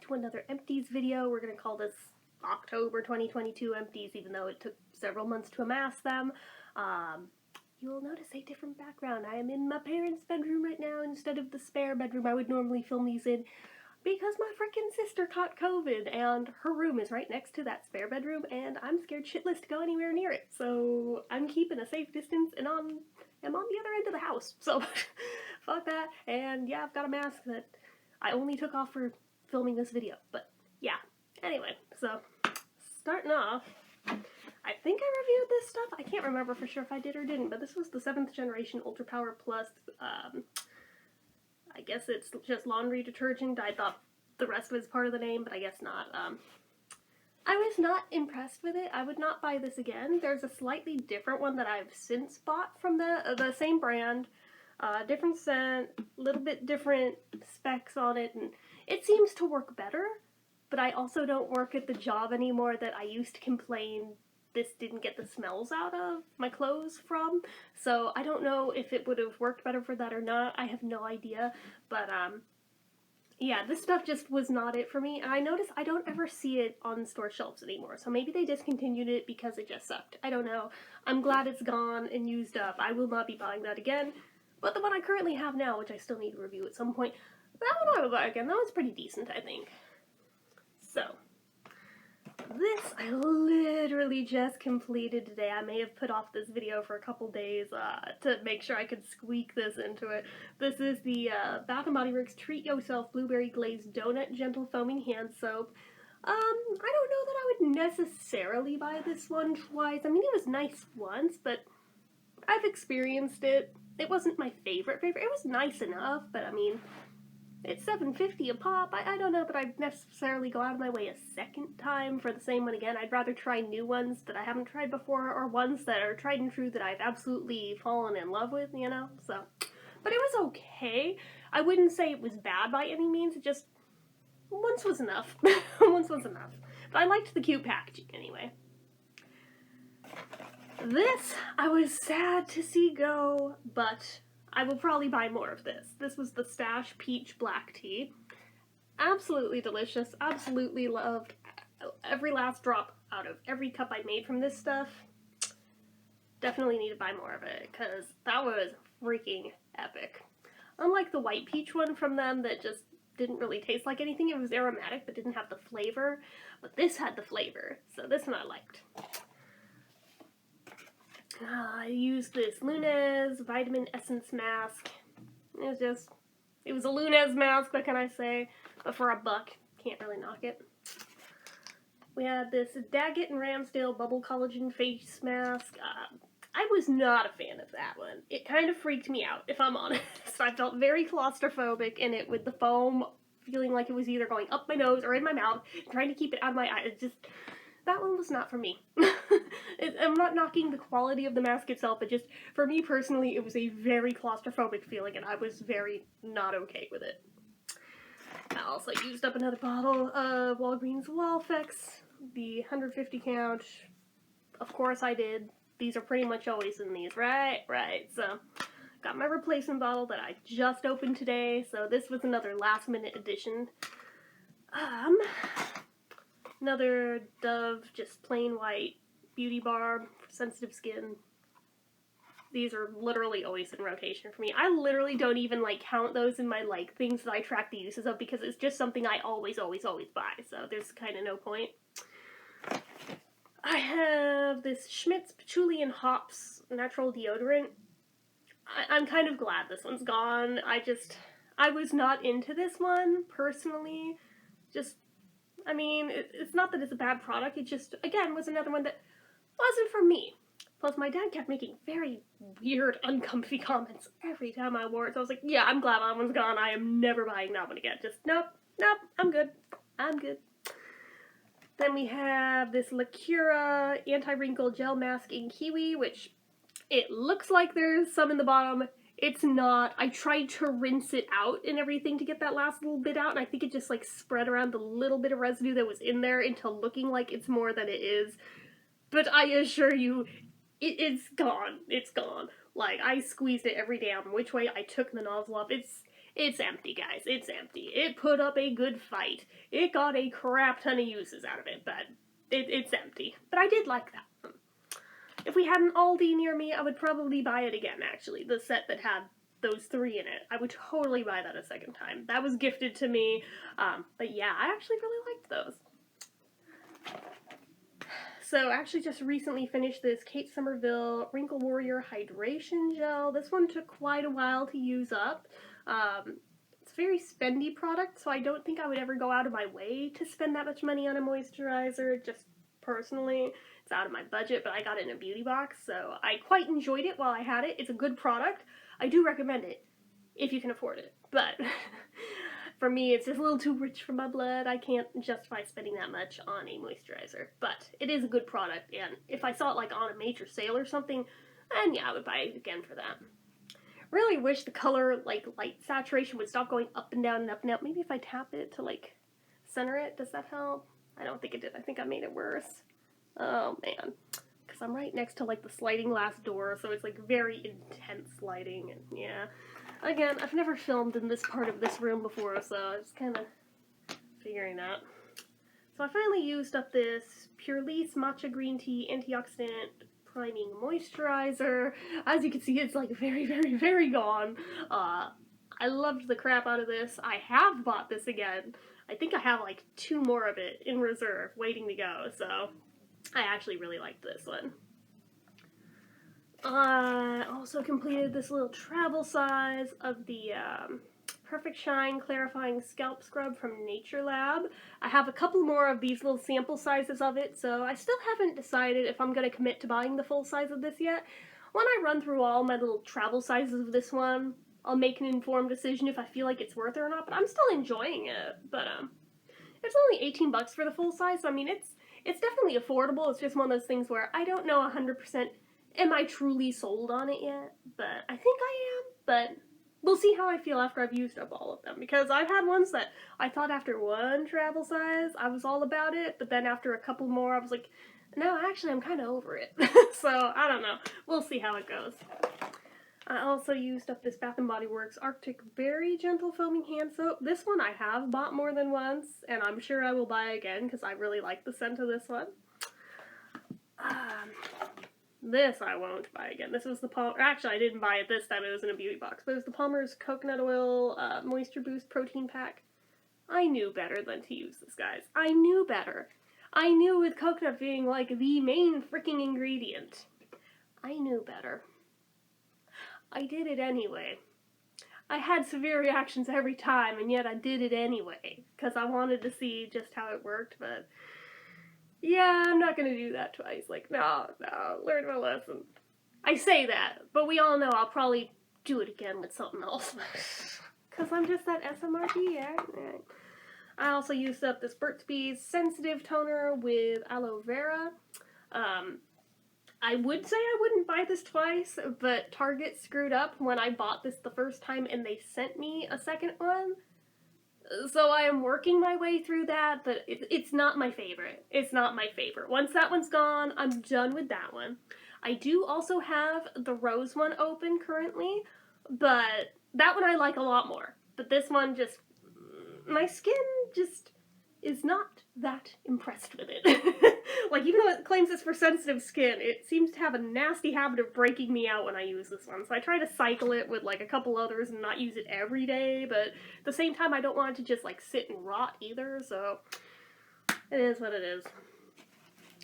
to another Empties video. We're going to call this October 2022 Empties, even though it took several months to amass them. You will notice a different background. I am in my parents' bedroom right now instead of the spare bedroom I would normally film these in, because my freaking sister caught COVID and her room is right next to that spare bedroom and I'm scared shitless to go anywhere near it. So I'm keeping a safe distance and I'm on the other end of the house. So fuck that. And yeah, I've got a mask that I only took off for filming this video. But yeah, anyway, so starting off, I think I reviewed this stuff. I can't remember for sure if I did or didn't, but this was the 7th generation Ultra Power Plus. I guess it's just laundry detergent. I thought the rest was part of the name, but I guess not. I was not impressed with it. I would not buy this again. There's a slightly different one that I've since bought from the same brand. Different scent, a little bit different specs on it, and it seems to work better, but I also don't work at the job anymore that I used to complain this didn't get the smells out of my clothes from, so I don't know if it would have worked better for that or not. I have no idea, but yeah, this stuff just was not it for me, and I noticed I don't ever see it on store shelves anymore, so maybe they discontinued it because it just sucked. I don't know. I'm glad it's gone and used up. I will not be buying that again, but the one I currently have now, which I still need to review at some point, that one I will buy again. That was pretty decent, I think. So this I literally just completed today. I may have put off this video for a couple days to make sure I could squeak this into it. This is the Bath & Body Works Treat Yourself Blueberry Glazed Donut Gentle Foaming Hand Soap. I don't know that I would necessarily buy this one twice. I mean, it was nice once, but I've experienced it. It wasn't my favorite. It was nice enough, but I mean, it's $7.50 a pop. I don't know that I'd necessarily go out of my way a second time for the same one again. I'd rather try new ones that I haven't tried before, or ones that are tried and true that I've absolutely fallen in love with, you know? So, but it was okay. I wouldn't say it was bad by any means. It just, once was enough. Once was enough. But I liked the cute packaging anyway. This, I was sad to see go, but I will probably buy more of this. This was the Stash Peach Black Tea. Absolutely delicious. Absolutely loved every last drop out of every cup I made from this stuff. Definitely need to buy more of it, because that was freaking epic. Unlike the white peach one from them that just didn't really taste like anything. It was aromatic but didn't have the flavor. But this had the flavor, so this one I liked. I used this Lunez Vitamin Essence Mask. It was a Lunez mask, what can I say? But for $1, can't really knock it. We had this Daggett and Ramsdale Bubble Collagen Face Mask. I was not a fan of that one. It kind of freaked me out, if I'm honest. I felt very claustrophobic in it with the foam, feeling like it was either going up my nose or in my mouth, trying to keep it out of my eye. That one was not for me. I'm not knocking the quality of the mask itself, but just, for me personally, it was a very claustrophobic feeling, and I was very not okay with it. I also used up another bottle of Walgreens Wallfex, the 150 count. Of course I did. These are pretty much always in these, right? Right, so got my replacement bottle that I just opened today, so this was another last minute addition. Another Dove, just plain white beauty bar for sensitive skin. These are literally always in rotation for me. I literally don't even count those in my things that I track the uses of, because it's just something I always buy, so there's kind of no point. I have this Schmidt's Patchouli and Hops natural deodorant. I'm kind of glad this one's gone. I was not into this one personally. I mean, it's not that it's a bad product, it just, again, was another one that wasn't for me. Plus, my dad kept making very weird, uncomfy comments every time I wore it, so I was like, yeah, I'm glad that one's gone, I am never buying that one again. Just, nope, I'm good. Then we have this La Cura Anti-Wrinkle Gel Mask in Kiwi, which it looks like there's some in the bottom. It's not. I tried to rinse it out and everything to get that last little bit out, and I think it just spread around the little bit of residue that was in there into looking like it's more than it is. But I assure you, it's gone. It's gone. I squeezed it every damn which way I took the nozzle off. It's empty, guys. It's empty. It put up a good fight. It got a crap ton of uses out of it, but it's empty. But I did like that. If we had an Aldi near me, I would probably buy it again, actually. The set that had those 3 in it. I would totally buy that a second time. That was gifted to me. But yeah, I actually really liked those. So I actually just recently finished this Kate Somerville Wrinkle Warrior Hydration Gel. This one took quite a while to use up. It's a very spendy product, so I don't think I would ever go out of my way to spend that much money on a moisturizer, just personally. It's out of my budget, but I got it in a beauty box, so I quite enjoyed it while I had it. It's a good product. I do recommend it, if you can afford it, but for me, it's just a little too rich for my blood. I can't justify spending that much on a moisturizer, but it is a good product, and if I saw it like on a major sale or something, then yeah, I would buy it again for that. Really wish the color, like, light saturation would stop going up and down and up and down. Maybe if I tap it to, like, center it, does that help? I don't think it did. I think I made it worse. Oh, man. Because I'm right next to, like, the sliding glass door, so it's, like, very intense lighting, and yeah. Again, I've never filmed in this part of this room before, so I'm just kind of figuring that. So I finally used up this Pure Lease Matcha Green Tea Antioxidant Priming Moisturizer. As you can see, it's, like, very, very, very gone. I loved the crap out of this. I have bought this again. I think I have, like, 2 more of it in reserve, waiting to go, so I actually really liked this one. I also completed this little travel size of the Perfect Shine Clarifying Scalp Scrub from Nature Lab. I have a couple more of these little sample sizes of it, so I still haven't decided if I'm going to commit to buying the full size of this yet. When I run through all my little travel sizes of this one, I'll make an informed decision if I feel like it's worth it or not, but I'm still enjoying it. But it's only $18 for the full size, so I mean, it's definitely affordable. It's just one of those things where I don't know 100% am I truly sold on it yet, but I think I am, but we'll see how I feel after I've used up all of them, because I've had ones that I thought after one travel size, I was all about it, but then after a couple more, I was like, no, actually, I'm kind of over it. So, I don't know. We'll see how it goes. I also used up this Bath & Body Works Arctic Berry Gentle Foaming Hand Soap. This one I have bought more than once, and I'm sure I will buy again, because I really like the scent of this one. This I won't buy again. This was the Palmer, actually I didn't buy it this time, it was in a beauty box, but it was the Palmer's Coconut Oil Moisture Boost Protein Pack. I knew better than to use this, guys. I knew better. I knew with coconut being like the main freaking ingredient. I knew better. I did it anyway. I had severe reactions every time, and yet I did it anyway, because I wanted to see just how it worked, but yeah, I'm not gonna do that twice. Like, no, learn my lesson. I say that, but we all know I'll probably do it again with something else. Because I'm just that SMRT, yeah? I also used up this Burt's Bees Sensitive Toner with aloe vera. I would say I wouldn't buy this twice, but Target screwed up when I bought this the first time and they sent me a second one. So I am working my way through that, but it's not my favorite. It's not my favorite. Once that one's gone, I'm done with that one. I do also have the rose one open currently, but that one I like a lot more. But this one just, my skin just is not that impressed with it. Like, even though it claims it's for sensitive skin, it seems to have a nasty habit of breaking me out when I use this one. So I try to cycle it with, like, a couple others and not use it every day, but at the same time, I don't want it to just, like, sit and rot either, so it is what it is.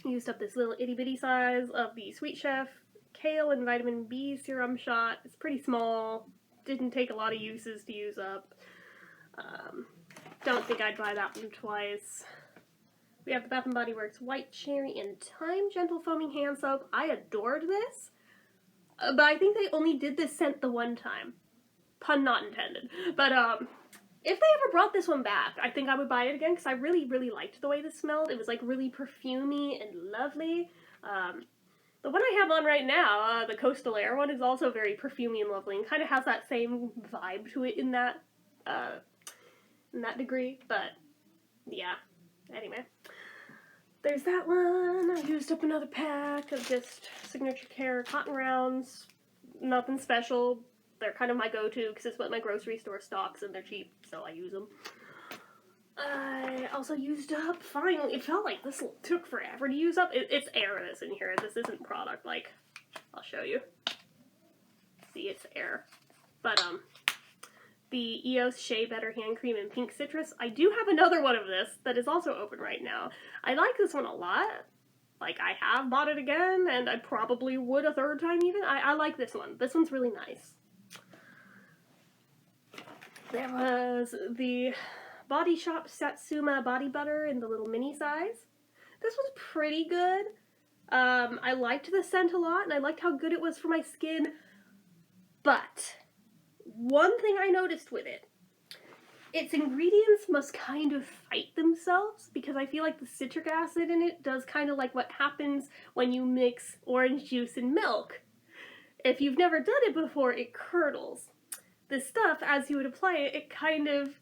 I used up this little itty-bitty size of the Sweet Chef Kale and Vitamin B Serum Shot. It's pretty small. Didn't take a lot of uses to use up. Don't think I'd buy that one twice. We have the Bath & Body Works White Cherry and Thyme Gentle Foaming Hand Soap. I adored this, but I think they only did this scent the one time. Pun not intended. But if they ever brought this one back, I think I would buy it again, because I really, really liked the way this smelled. It was, like, really perfumey and lovely. The one I have on right now, the Coastal Air one, is also very perfumey and lovely, and kind of has that same vibe to it in that degree, but yeah. Anyway, there's that one. I used up another pack of just Signature Care cotton rounds. Nothing special. They're kind of my go-to because it's what my grocery store stocks and they're cheap, so I use them. I also used up, finally, it felt like this took forever to use up. It's air that's in here. This isn't product, like, I'll show you. See, it's air. But, the EOS Shea Better Hand Cream in Pink Citrus. I do have another one of this that is also open right now. I like this one a lot. Like, I have bought it again, and I probably would a third time even. I like this one. This one's really nice. There was the Body Shop Satsuma Body Butter in the little mini size. This was pretty good. I liked the scent a lot, and I liked how good it was for my skin. But one thing I noticed with it, its ingredients must kind of fight themselves, because I feel like the citric acid in it does kind of like what happens when you mix orange juice and milk. If you've never done it before, it curdles. This stuff, as you would apply it, it kind of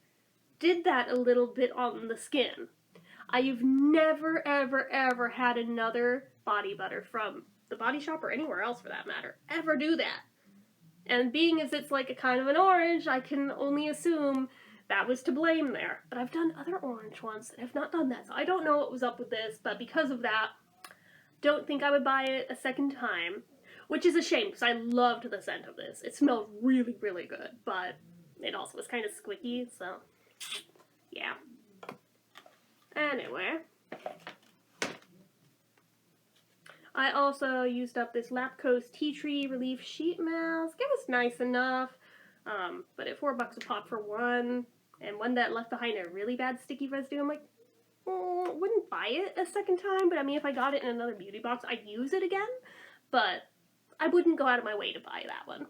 did that a little bit on the skin. I've never, ever, ever had another body butter from the Body Shop, or anywhere else for that matter, ever do that. And being as it's like a kind of an orange, I can only assume that was to blame there. But I've done other orange ones that have not done that, so I don't know what was up with this, but because of that, don't think I would buy it a second time. Which is a shame, because I loved the scent of this. It smelled really, really good, but it also was kind of squeaky, so yeah. Anyway, I also used up this Lapco's Tea Tree Relief Sheet Mask. It was nice enough, but at $4 a pop for one, and one that left behind a really bad sticky residue, I'm like, wouldn't buy it a second time, but I mean, if I got it in another beauty box, I'd use it again, but I wouldn't go out of my way to buy that one.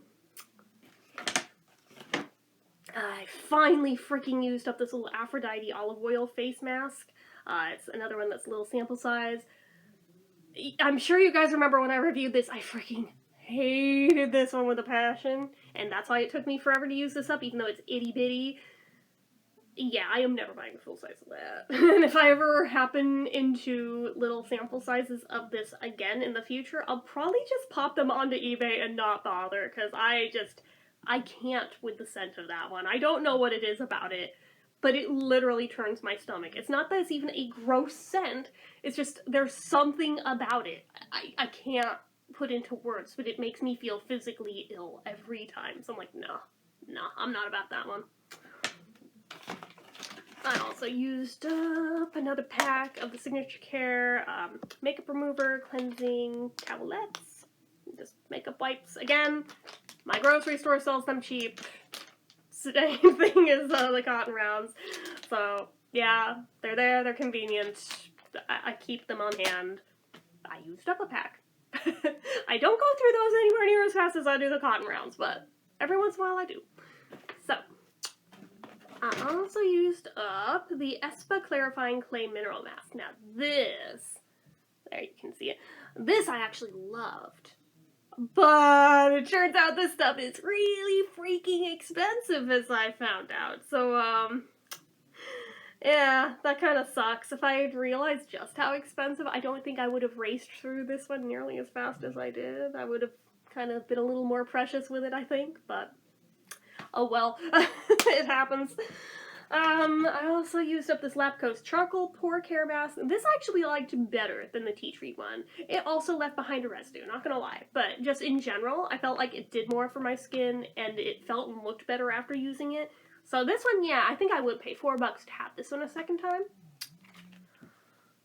I finally freaking used up this little Aphrodite olive oil face mask. It's another one that's a little sample size. I'm sure you guys remember when I reviewed this, I freaking hated this one with a passion, and that's why it took me forever to use this up, even though it's itty bitty. Yeah, I am never buying a full size of that. And if I ever happen into little sample sizes of this again in the future, I'll probably just pop them onto eBay and not bother, because I can't with the scent of that one. I don't know what it is about it, but it literally turns my stomach. It's not that it's even a gross scent, it's just there's something about it. I can't put into words, but it makes me feel physically ill every time. So I'm like, no, I'm not about that one. I also used up another pack of the Signature Care makeup remover, cleansing towelettes, just makeup wipes. Again, my grocery store sells them cheap. Same thing as the cotton rounds. So yeah, they're there, they're convenient. I keep them on hand. I used up a pack. I don't go through those anywhere near as fast as I do the cotton rounds, but every once in a while I do. So, I also used up the Espa Clarifying Clay Mineral Mask. Now this, there you can see it, this I actually loved. But it turns out this stuff is really freaking expensive, as I found out. So, yeah, that kind of sucks. If I had realized just how expensive, I don't think I would have raced through this one nearly as fast as I did. I would have kind of been a little more precious with it, I think, but oh well, it happens. I also used up this Lapco's Charcoal Pore Care Mask. This I actually liked better than the tea tree one. It also left behind a residue, not gonna lie, but just in general, I felt like it did more for my skin, and it felt and looked better after using it. So this one, yeah, I think I would pay $4 to have this one a second time.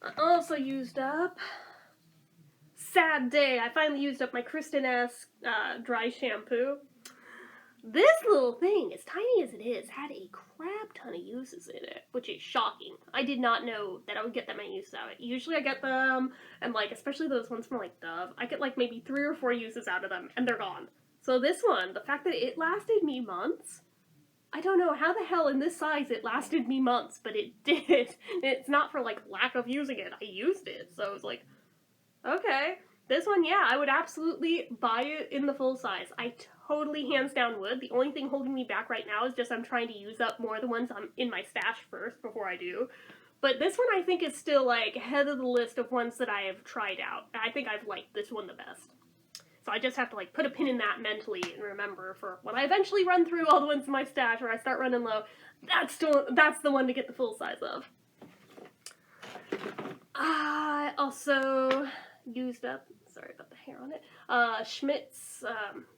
I also used up, sad day, I finally used up my Kristen-esque dry shampoo. This little thing, as tiny as it is, had a crap ton of uses in it, which is shocking. I did not know that I would get that many uses out of it. Usually I get them, and like, especially those ones from like Dove, I get like maybe 3 or 4 uses out of them, and they're gone. So this one, the fact that it lasted me months, I don't know how the hell in this size it lasted me months, but it did. It's not for like lack of using it, I used it, so I was like, okay. This one, yeah, I would absolutely buy it in the full size. I totally hands down would. The only thing holding me back right now is just I'm trying to use up more of the ones I'm in my stash first before I do. But this one I think is still like head of the list of ones that I have tried out. I think I've liked this one the best. So I just have to, like, put a pin in that mentally and remember for when I eventually run through all the ones in my stash or I start running low, that's the one to get the full size of. I also used up, sorry about the hair on it, Schmidt's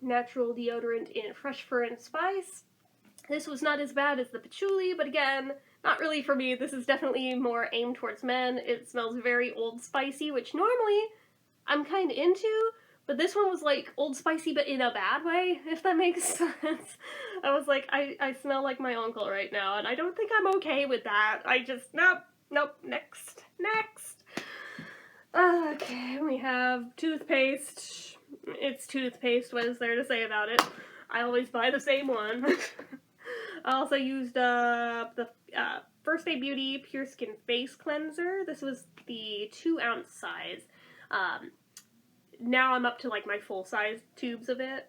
natural deodorant in Fresh Fur and Spice. This was not as bad as the patchouli, but again, not really for me. This is definitely more aimed towards men. It smells very Old Spicy, which normally I'm kind of into, but this one was like Old Spicy but in a bad way, if that makes sense. I was like, I smell like my uncle right now, and I don't think I'm okay with that. I just, nope, next. Okay, we have toothpaste. It's toothpaste, what is there to say about it? I always buy the same one. I also used up the First Aid Beauty Pure Skin Face Cleanser. This was the 2-ounce size. Now I'm up to like my full-size tubes of it.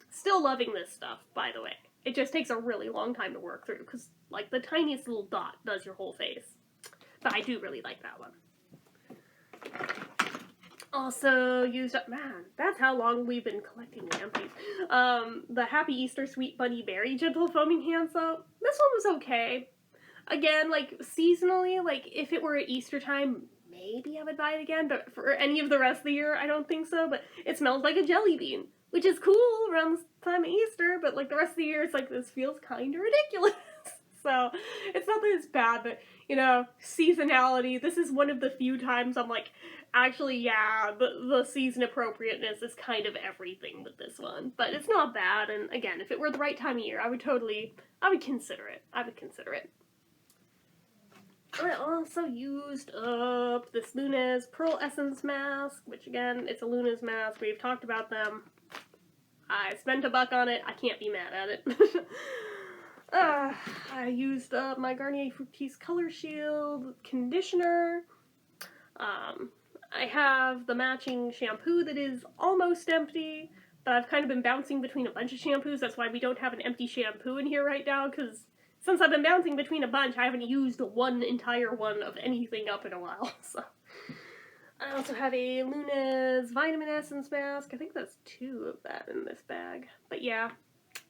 Still loving this stuff, by the way. It just takes a really long time to work through, because like the tiniest little dot does your whole face. But I do really like that one. Also used up, man, that's how long we've been collecting the Empties. The Happy Easter Sweet Bunny Berry Gentle Foaming Hand Soap. This one was okay. Again, like, seasonally, like, if it were at Easter time, maybe I would buy it again, but for any of the rest of the year, I don't think so, but it smells like a jelly bean, which is cool around the time of Easter, but, like, the rest of the year, it's like, this feels kind of ridiculous. So, it's not that it's bad, but, you know, seasonality, this is one of the few times I'm like, actually, yeah, the season appropriateness is kind of everything with this one. But it's not bad, and again, if it were the right time of year, I would consider it. I also used up this Luna's Pearl Essence Mask, which again, it's a Luna's mask. We've talked about them. I spent $1 on it. I can't be mad at it. I used up my Garnier Fructis Color Shield conditioner. I have the matching shampoo that is almost empty, but I've kind of been bouncing between a bunch of shampoos. That's why we don't have an empty shampoo in here right now, because since I've been bouncing between a bunch, I haven't used one entire one of anything up in a while, so. I also have a Luna's Vitamin Essence Mask. I think that's 2 of that in this bag. But yeah,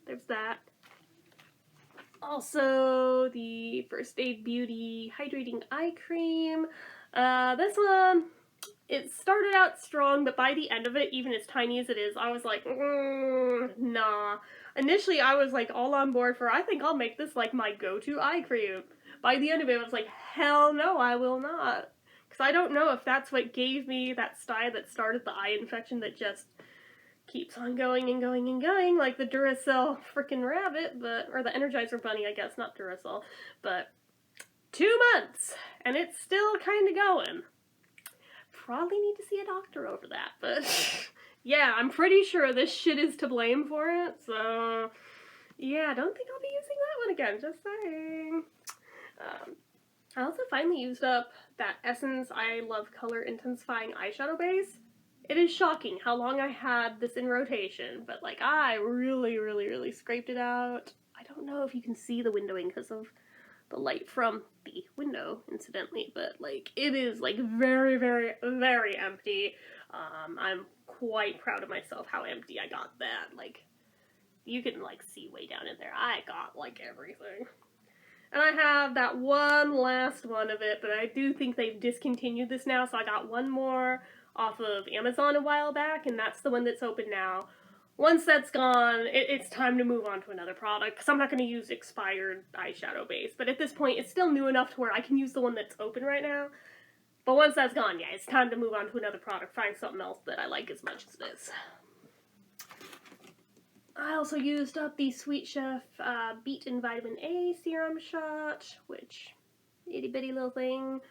there's that. Also, the First Aid Beauty Hydrating Eye Cream. This one, it started out strong, but by the end of it, even as tiny as it is, I was like, nah. Initially, I was like all on board for, I think I'll make this like my go-to eye cream. By the end of it, I was like, hell no, I will not. Because I don't know if that's what gave me that stye that started the eye infection that just keeps on going and going and going, like the Duracell frickin' rabbit, or the Energizer Bunny, I guess, not Duracell, but 2 months, and it's still kind of going. Probably need to see a doctor over that, but yeah, I'm pretty sure this shit is to blame for it, so yeah, I don't think I'll be using that one again, just saying. I also finally used up that Essence I Love Color Intensifying Eyeshadow Base. It is shocking how long I had this in rotation, but like I really scraped it out. I don't know if you can see the windowing because of the light from the window, incidentally, but like it is like very empty. I'm quite proud of myself how empty I got that. Like you can like see way down in there. I got like everything. And I have that one last one of it, but I do think they've discontinued this now, so I got one more off of Amazon a while back, and that's the one that's open now. Once that's gone, it's time to move on to another product, because I'm not going to use expired eyeshadow base, but at this point, it's still new enough to where I can use the one that's open right now. But once that's gone, yeah, it's time to move on to another product, find something else that I like as much as this. I also used up the Sweet Chef Beet and Vitamin A Serum Shot, which, itty bitty little thing.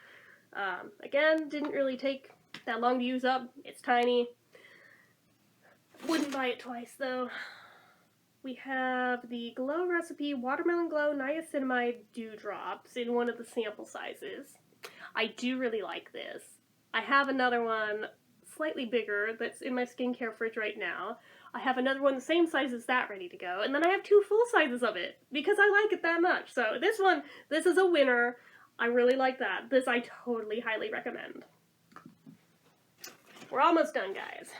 Again, didn't really take that long to use up. It's tiny. Wouldn't buy it twice, though. We have the Glow Recipe Watermelon Glow Niacinamide Dewdrops in one of the sample sizes. I do really like this. I have another one, slightly bigger, that's in my skincare fridge right now. I have another one the same size as that ready to go, and then I have 2 full sizes of it, because I like it that much. So this one, this is a winner. I really like that. This I totally highly recommend. We're almost done, guys.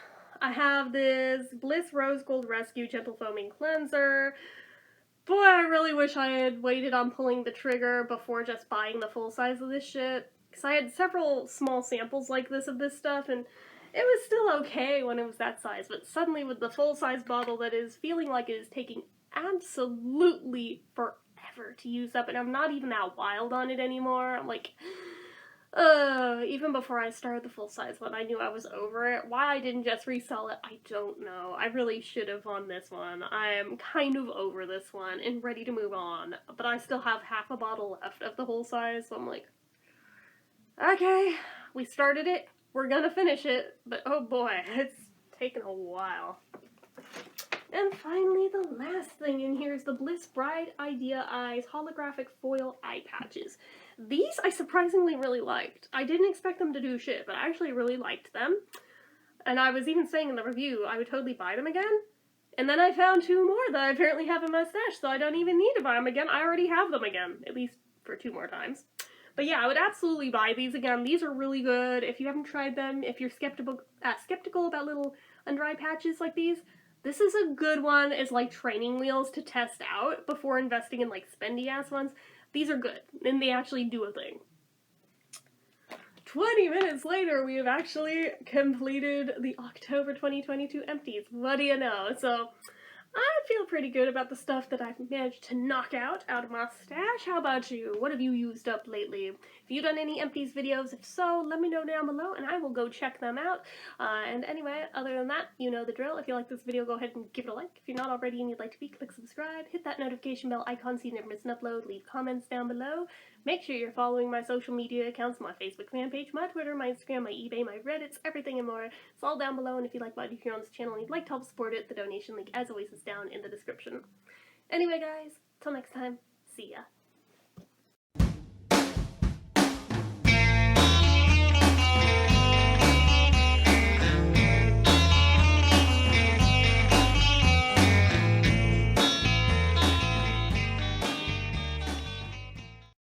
I have this Bliss Rose Gold Rescue Gentle Foaming Cleanser. Boy, I really wish I had waited on pulling the trigger before just buying the full size of this shit. Because I had several small samples like this of this stuff, and it was still okay when it was that size. But suddenly with the full size bottle that is feeling like it is taking absolutely forever to use up, and I'm not even that wild on it anymore. I'm like, even before I started the full size one, I knew I was over it. Why I didn't just resell it, I don't know. I really should have on this one. I am kind of over this one and ready to move on, but I still have half a bottle left of the whole size, so I'm like, okay, we started it, we're gonna finish it, but oh boy, it's taken a while. And finally, the last thing in here is the Bliss Bride Idea Eyes holographic foil eye patches. These I surprisingly really liked. I didn't expect them to do shit, but I actually really liked them. And I was even saying in the review I would totally buy them again. And then I found two more that I apparently have in my stash, so I don't even need to buy them again. I already have them again, at least for 2 more times. But yeah, I would absolutely buy these again. These are really good. If you haven't tried them, if you're skeptical about little under eye patches like these, this is a good one as like training wheels to test out before investing in like spendy ass ones. These are good, and they actually do a thing. 20 minutes later, we have actually completed the October 2022 Empties. What do you know? So, I feel pretty good about the stuff that I've managed to knock out of my stash. How about you? What have you used up lately? Have you done any Empties videos? If so, let me know down below and I will go check them out. And anyway, other than that, you know the drill. If you like this video, go ahead and give it a like. If you're not already and you'd like to be, click subscribe. Hit that notification bell icon so you never miss an upload. Leave comments down below. Make sure you're following my social media accounts, my Facebook fan page, my Twitter, my Instagram, my eBay, my Reddits, everything and more. It's all down below, and if you like what I do here on this channel and you'd like to help support it, the donation link, as always, is down in the description. Anyway, guys, till next time, see ya.